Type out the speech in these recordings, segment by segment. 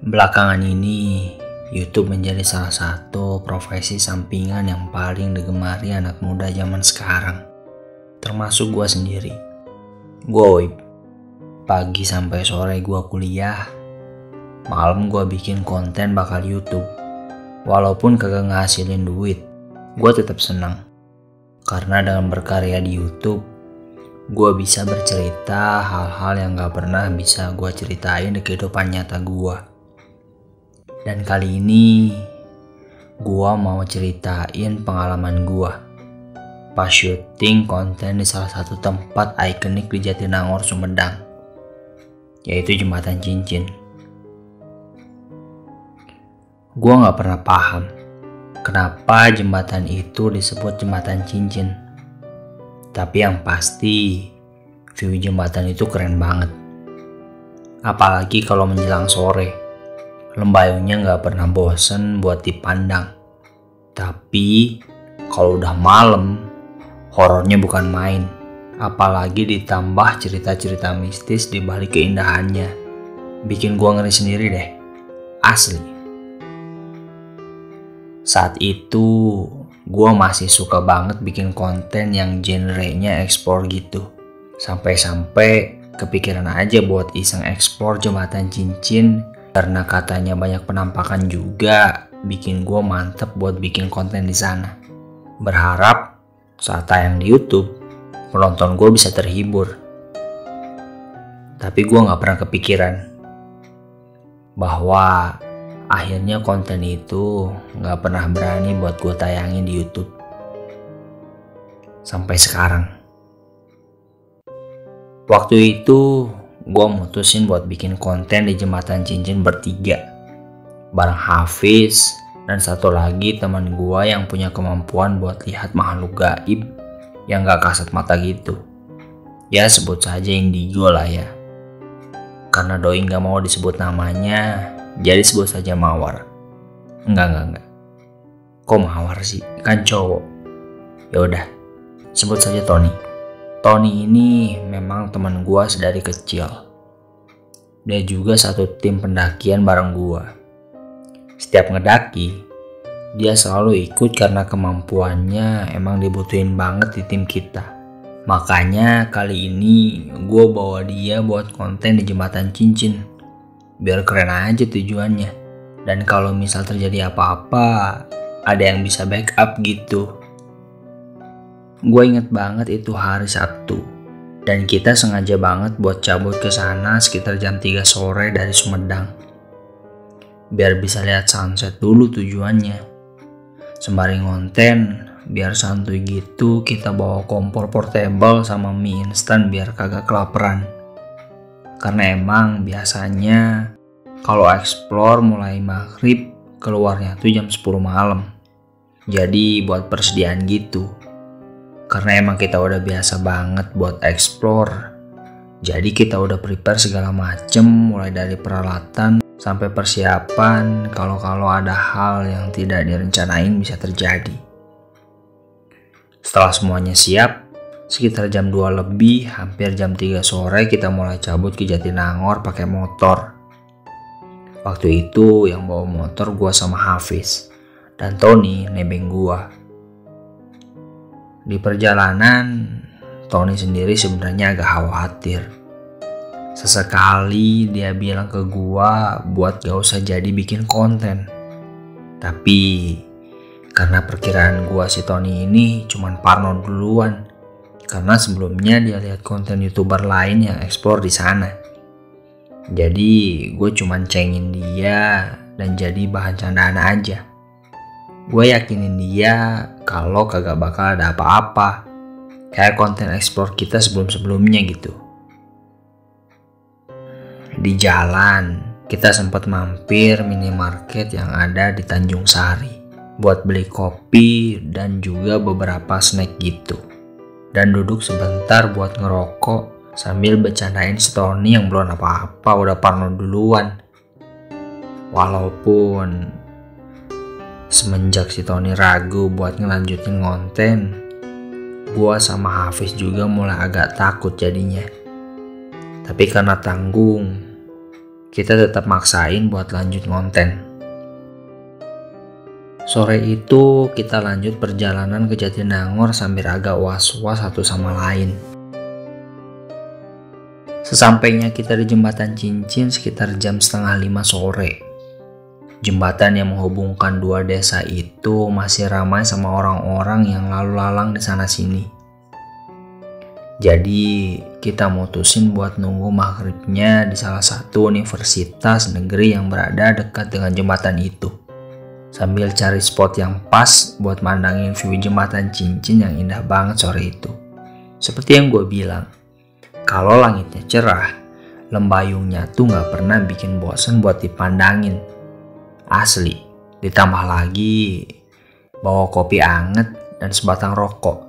Belakangan ini, YouTube menjadi salah satu profesi sampingan yang paling digemari anak muda zaman sekarang. Termasuk gue sendiri. Gue pagi sampai sore gue kuliah, malam gue bikin konten bakal YouTube. Walaupun kagak ngasilin duit, gue tetap senang. Karena dengan berkarya di YouTube, gue bisa bercerita hal-hal yang gak pernah bisa gue ceritain di kehidupan nyata gue. Dan kali ini gua mau ceritain pengalaman gua pas syuting konten di salah satu tempat ikonik di Jatinangor, Sumedang, yaitu Jembatan Cincin. Gua gak pernah paham kenapa jembatan itu disebut Jembatan Cincin. Tapi yang pasti view jembatan itu keren banget. Apalagi kalau menjelang sore. Lembayungnya gak pernah bosen buat dipandang. Tapi kalau udah malam, horornya bukan main. Apalagi ditambah cerita-cerita mistis di balik keindahannya. Bikin gua ngeri sendiri deh. Asli. Saat itu gua masih suka banget bikin konten yang genrenya explore gitu. Sampai-sampai kepikiran aja buat iseng explore Jembatan Cincin. Karena katanya banyak penampakan juga, bikin gue mantep buat bikin konten di sana. Berharap saat tayang di YouTube, penonton gue bisa terhibur. Tapi gue gak pernah kepikiran bahwa akhirnya konten itu gak pernah berani buat gue tayangin di YouTube. Sampai sekarang. Waktu itu gue mutusin buat bikin konten di Jembatan Cincin bertiga, bareng Hafiz dan satu lagi teman gue yang punya kemampuan buat lihat makhluk gaib yang gak kasat mata gitu. Ya sebut saja Indigo lah ya. Karena doi gak mau disebut namanya, jadi sebut saja Mawar. Enggak. Kok Mawar sih? Kan cowok. Yaudah, sebut saja Tony. Tony ini memang teman gua sedari kecil. Dia juga satu tim pendakian bareng gua. Setiap ngedaki, dia selalu ikut karena kemampuannya emang dibutuhin banget di tim kita. Makanya kali ini gua bawa dia buat konten di Jembatan Cincin. Biar keren aja tujuannya. Dan kalau misal terjadi apa-apa, ada yang bisa backup gitu. Gue inget banget itu hari Sabtu, dan kita sengaja banget buat cabut ke sana sekitar jam 3 sore dari Sumedang. Biar bisa lihat sunset dulu tujuannya. Sembari ngonten, biar santuy gitu kita bawa kompor portable sama mie instan biar kagak kelaparan. Karena emang biasanya kalau explore mulai maghrib, keluarnya tuh jam 10 malam. Jadi buat persediaan gitu. Karena emang kita udah biasa banget buat explore. Jadi kita udah prepare segala macem, mulai dari peralatan sampai persiapan kalau ada hal yang tidak direncanain bisa terjadi. Setelah semuanya siap, sekitar jam 2 lebih, hampir jam 3 sore kita mulai cabut ke Jatinangor pakai motor. Waktu itu yang bawa motor gua sama Hafiz, dan Tony nebeng gua. Di perjalanan, Tony sendiri sebenarnya agak khawatir. Sesekali dia bilang ke gua buat gak usah jadi bikin konten. Tapi karena perkiraan gua si Tony ini cuman parno duluan. Karena sebelumnya dia lihat konten YouTuber lain yang explore di sana. Jadi gue cuman cengin dia dan jadi bahan candaan aja. Gue yakinin dia kalau kagak bakal ada apa-apa. Kayak konten explore kita sebelum-sebelumnya gitu. Di jalan, kita sempat mampir minimarket yang ada di Tanjung Sari. Buat beli kopi dan juga beberapa snack gitu. Dan duduk sebentar buat ngerokok sambil bercandain si Tony yang belum apa-apa udah parno duluan. Walaupun semenjak si Tony ragu buat ngelanjutin konten, gua sama Hafiz juga mulai agak takut jadinya. Tapi karena tanggung, kita tetap maksain buat lanjut ngonten. Sore itu kita lanjut perjalanan ke Jatinangor sambil agak was-was satu sama lain. Sesampainya kita di jembatan Cincin sekitar jam 4:30 sore. Jembatan yang menghubungkan dua desa itu masih ramai sama orang-orang yang lalu lalang di sana sini. Jadi kita mutusin buat nunggu maghribnya di salah satu universitas negeri yang berada dekat dengan jembatan itu. Sambil cari spot yang pas buat mandangin view jembatan Cincin yang indah banget sore itu. Seperti yang gue bilang, kalau langitnya cerah, lembayungnya tuh gak pernah bikin bosen buat dipandangin. Asli, ditambah lagi bawa kopi anget dan sebatang rokok.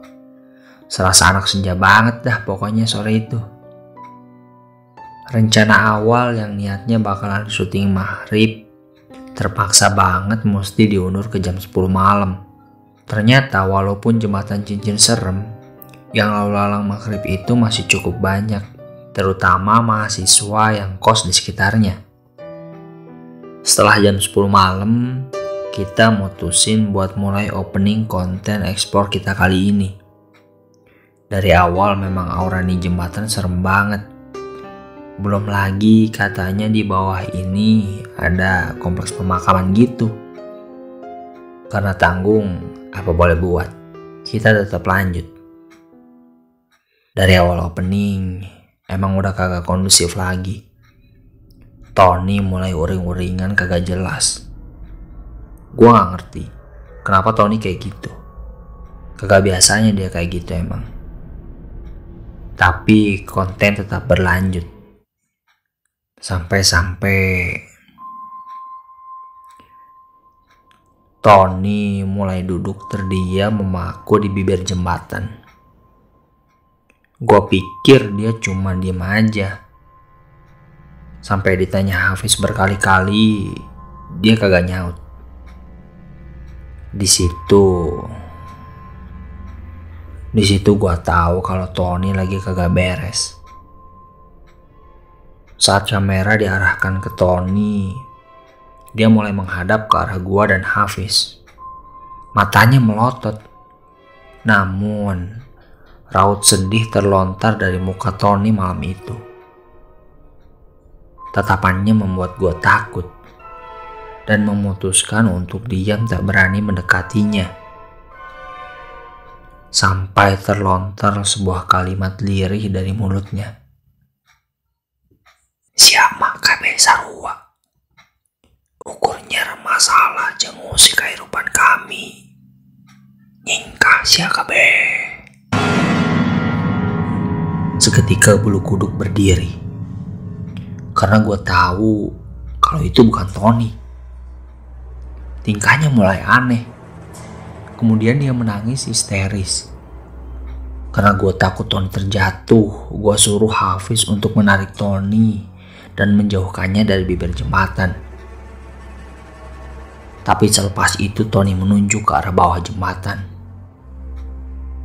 Serasa anak senja banget dah pokoknya sore itu. Rencana awal yang niatnya bakalan syuting maghrib terpaksa banget mesti diundur ke jam 10 malam. Ternyata walaupun jembatan Cincin serem, yang lalu lalang maghrib itu masih cukup banyak, terutama mahasiswa yang kos di sekitarnya. Setelah jam 10 malam, kita mutusin buat mulai opening konten explore kita kali ini. Dari awal memang aura di jembatan serem banget. Belum lagi katanya di bawah ini ada kompleks pemakaman gitu. Karena tanggung, apa boleh buat, kita tetap lanjut. Dari awal opening, emang udah kagak kondusif lagi. Tony mulai uring-uringan kagak jelas. Gua gak ngerti kenapa Tony kayak gitu. Kagak biasanya dia kayak gitu emang. Tapi konten tetap berlanjut. Sampai-sampai Tony mulai duduk terdiam memaku di bibir jembatan. Gue pikir dia cuma diem aja. Sampai ditanya Hafiz berkali-kali, dia kagak nyaut. Di situ gue tahu kalau Tony lagi kagak beres. Saat kamera diarahkan ke Tony, dia mulai menghadap ke arah gue dan Hafiz. Matanya melotot. Namun, raut sedih terlontar dari muka Tony malam itu. Tatapannya membuat gue takut dan memutuskan untuk diam tak berani mendekatinya. Sampai terlontar sebuah kalimat lirih dari mulutnya. Siapa kabe sarua? Ukurnya masalah jengusi kehidupan kami. Nyingkah siapa kabe? Seketika bulu kuduk berdiri. Karena gue tahu kalau itu bukan Tony. Tingkahnya mulai aneh. Kemudian dia menangis histeris. Karena gue takut Tony terjatuh, gue suruh Hafiz untuk menarik Tony dan menjauhkannya dari bibir jembatan. Tapi selepas itu Tony menunjuk ke arah bawah jembatan.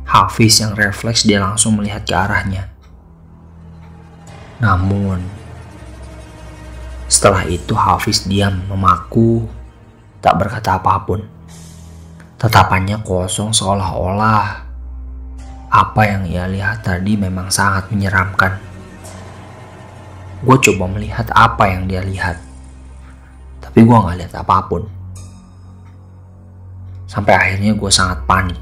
Hafiz yang refleks dia langsung melihat ke arahnya. Namun, setelah itu Hafiz diam memaku, tak berkata apapun. Tatapannya kosong seolah-olah apa yang ia lihat tadi memang sangat menyeramkan. Gue coba melihat apa yang dia lihat, tapi gue gak lihat apapun. Sampai akhirnya gue sangat panik.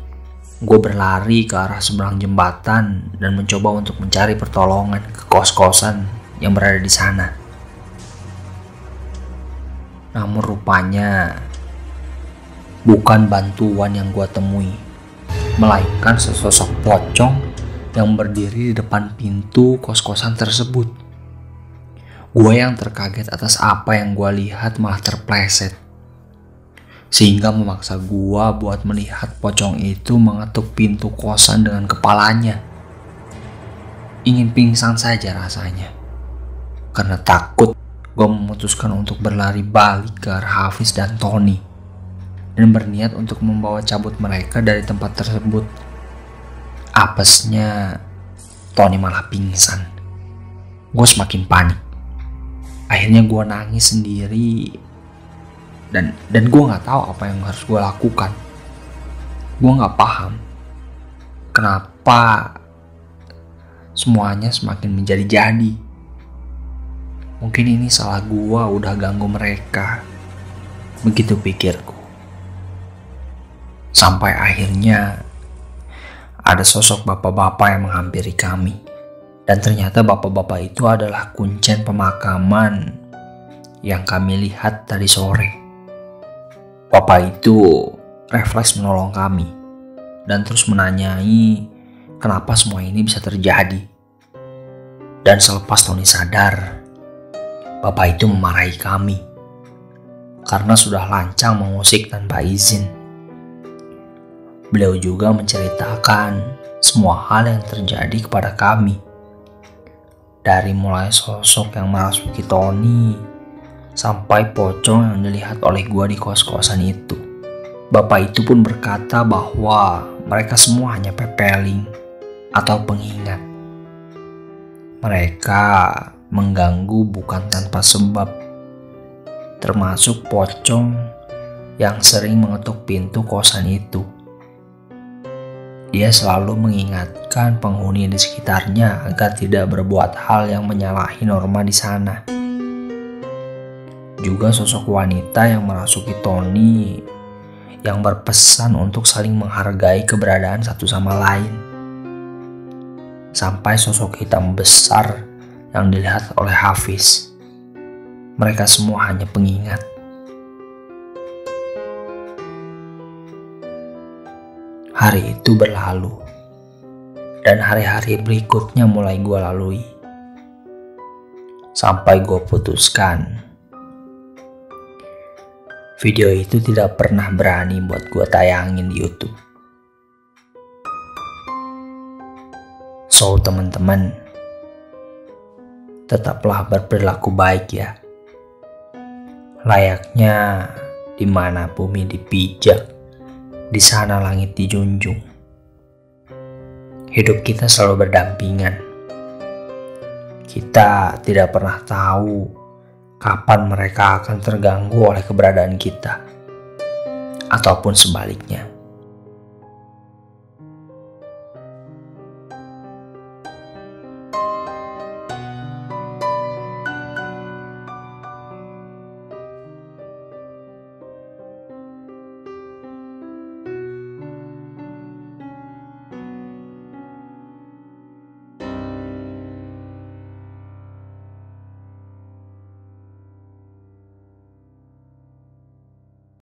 Gue berlari ke arah seberang jembatan dan mencoba untuk mencari pertolongan ke kos-kosan yang berada di sana. Namun rupanya bukan bantuan yang gue temui, melainkan sesosok pocong yang berdiri di depan pintu kos-kosan tersebut. Gue yang terkaget atas apa yang gue lihat malah terpleset, sehingga memaksa gue buat melihat pocong itu mengetuk pintu kosan dengan kepalanya. Ingin pingsan saja rasanya. Karena takut, gue memutuskan untuk berlari balik ke arah Hafiz dan Tony dan berniat untuk membawa cabut mereka dari tempat tersebut. Apesnya, Tony malah pingsan. Gue semakin panik. Akhirnya gue nangis sendiri dan gue nggak tahu apa yang harus gue lakukan. Gue nggak paham kenapa semuanya semakin menjadi-jadi. Mungkin ini salah gue udah ganggu mereka. Begitu pikirku. Sampai akhirnya ada sosok bapak-bapak yang menghampiri kami. Dan ternyata bapak-bapak itu adalah kuncen pemakaman yang kami lihat tadi sore. Bapak itu refleks menolong kami dan terus menanyai kenapa semua ini bisa terjadi. Dan selepas Tony sadar, bapak itu memarahi kami karena sudah lancang mengusik tanpa izin. Beliau juga menceritakan semua hal yang terjadi kepada kami. Dari mulai sosok yang merasuki Tony sampai pocong yang dilihat oleh gua di kos-kosan itu. Bapak itu pun berkata bahwa mereka semua hanya pepeling atau pengingat. Mereka mengganggu bukan tanpa sebab, termasuk pocong yang sering mengetuk pintu kosan itu. Dia selalu mengingatkan penghuni di sekitarnya agar tidak berbuat hal yang menyalahi norma di sana. Juga sosok wanita yang merasuki Tony yang berpesan untuk saling menghargai keberadaan satu sama lain. Sampai sosok hitam besar yang dilihat oleh Hafiz. Mereka semua hanya pengingat. Hari itu berlalu, dan hari-hari berikutnya mulai gue lalui. Sampai gue putuskan, video itu tidak pernah berani buat gue tayangin di YouTube. So teman-teman, tetaplah berperilaku baik ya. Layaknya di mana bumi dipijak, di sana langit dijunjung. Hidup kita selalu berdampingan. Kita tidak pernah tahu kapan mereka akan terganggu oleh keberadaan kita, ataupun sebaliknya.